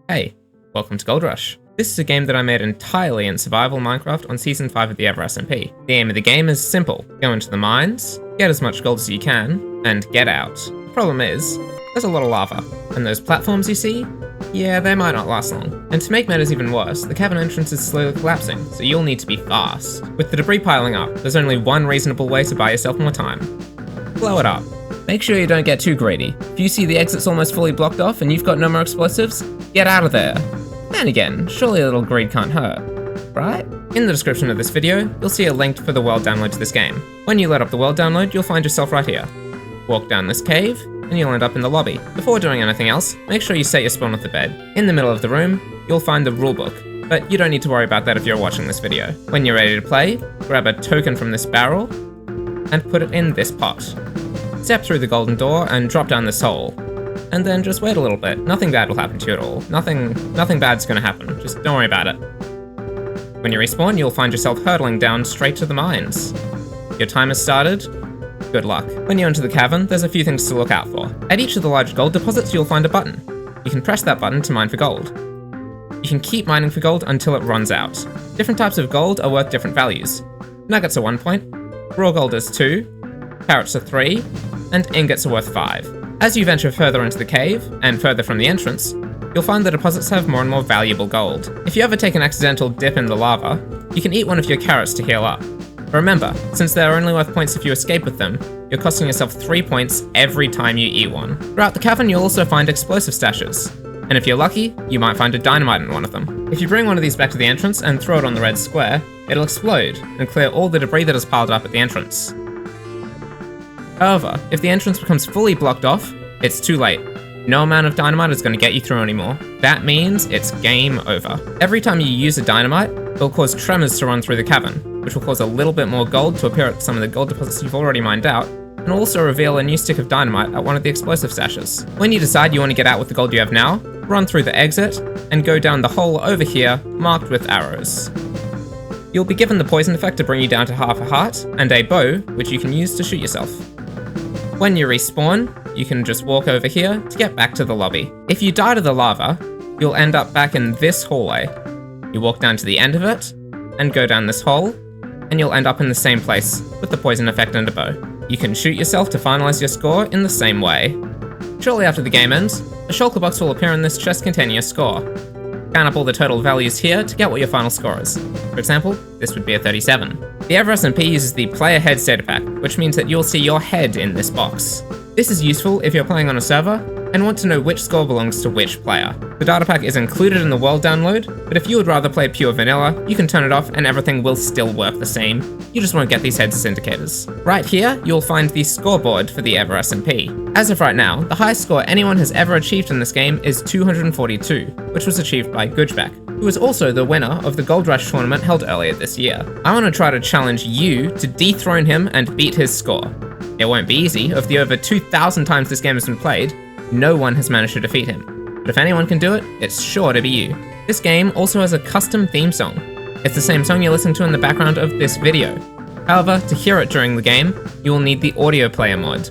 Hey, welcome to Gold Rush. This is a game that I made entirely in survival Minecraft on Season 5 of the Ever SMP. The aim of the game is simple. Go into the mines, get as much gold as you can, and get out. The problem is, there's a lot of lava, and those platforms you see? Yeah, they might not last long. And to make matters even worse, the cavern entrance is slowly collapsing, so you'll need to be fast. With the debris piling up, there's only one reasonable way to buy yourself more time. Blow it up. Make sure you don't get too greedy. If you see the exit's almost fully blocked off and you've got no more explosives, get out of there. Then again, surely a little greed can't hurt, right? In the description of this video, you'll see a link for the world download to this game. When you load up the world download, you'll find yourself right here. Walk down this cave, and you'll end up in the lobby. Before doing anything else, make sure you set your spawn with the bed. In the middle of the room, you'll find the rulebook, but you don't need to worry about that if you're watching this video. When you're ready to play, grab a token from this barrel, and put it in this pot. Step through the golden door and drop down this hole. And then just wait a little bit. Nothing bad will happen to you at all. Nothing bad's gonna happen. Just don't worry about it. When you respawn, you'll find yourself hurtling down straight to the mines. Your time has started. Good luck. When you enter the cavern, there's a few things to look out for. At each of the large gold deposits, you'll find a button. You can press that button to mine for gold. You can keep mining for gold until it runs out. Different types of gold are worth different values. Nuggets are 1 point, raw gold is 2, carrots are 3, and ingots are worth 5. As you venture further into the cave, and further from the entrance, you'll find the deposits have more and more valuable gold. If you ever take an accidental dip in the lava, you can eat one of your carrots to heal up. But remember, since they're only worth points if you escape with them, you're costing yourself 3 points every time you eat one. Throughout the cavern, you'll also find explosive stashes. And if you're lucky, you might find a dynamite in one of them. If you bring one of these back to the entrance and throw it on the red square, it'll explode and clear all the debris that is piled up at the entrance. However, if the entrance becomes fully blocked off, it's too late. No amount of dynamite is going to get you through anymore. That means it's game over. Every time you use a dynamite, it'll cause tremors to run through the cavern, which will cause a little bit more gold to appear at some of the gold deposits you've already mined out, and also reveal a new stick of dynamite at one of the explosive stashes. When you decide you want to get out with the gold you have now, run through the exit, and go down the hole over here, marked with arrows. You'll be given the poison effect to bring you down to half a heart, and a bow, which you can use to shoot yourself. When you respawn, you can just walk over here to get back to the lobby. If you die to the lava, you'll end up back in this hallway. You walk down to the end of it, and go down this hole, and you'll end up in the same place, with the poison effect and a bow. You can shoot yourself to finalize your score in the same way. Shortly after the game ends, a shulker box will appear in this chest containing your score. Count up all the total values here to get what your final score is. For example, this would be a 37. The Ever SMP uses the player head data pack, which means that you'll see your head in this box. This is useful if you're playing on a server and want to know which score belongs to which player. The data pack is included in the world download, but if you would rather play pure vanilla, you can turn it off and everything will still work the same. You just won't get these heads as indicators. Right here, you'll find the scoreboard for the Ever SMP. As of right now, the highest score anyone has ever achieved in this game is 242, which was achieved by Gujback, who was also the winner of the Gold Rush tournament held earlier this year. I want to try to challenge you to dethrone him and beat his score. It won't be easy. Of the over 2,000 times this game has been played, no one has managed to defeat him. But if anyone can do it, it's sure to be you. This game also has a custom theme song. It's the same song you're listening to in the background of this video. However, to hear it during the game, you will need the audio player mod.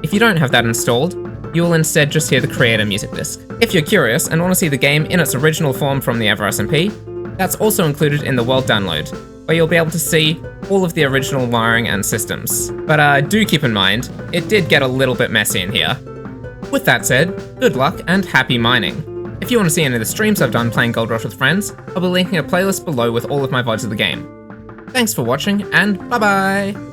If you don't have that installed, you will instead just hear the creator music disc. If you're curious and want to see the game in its original form from the Ever SMP, that's also included in the world download, where you'll be able to see all of the original wiring and systems. But do keep in mind, it did get a little bit messy in here. With that said, good luck and happy mining. If you want to see any of the streams I've done playing Gold Rush with friends, I'll be linking a playlist below with all of my VODs of the game. Thanks for watching, and bye bye!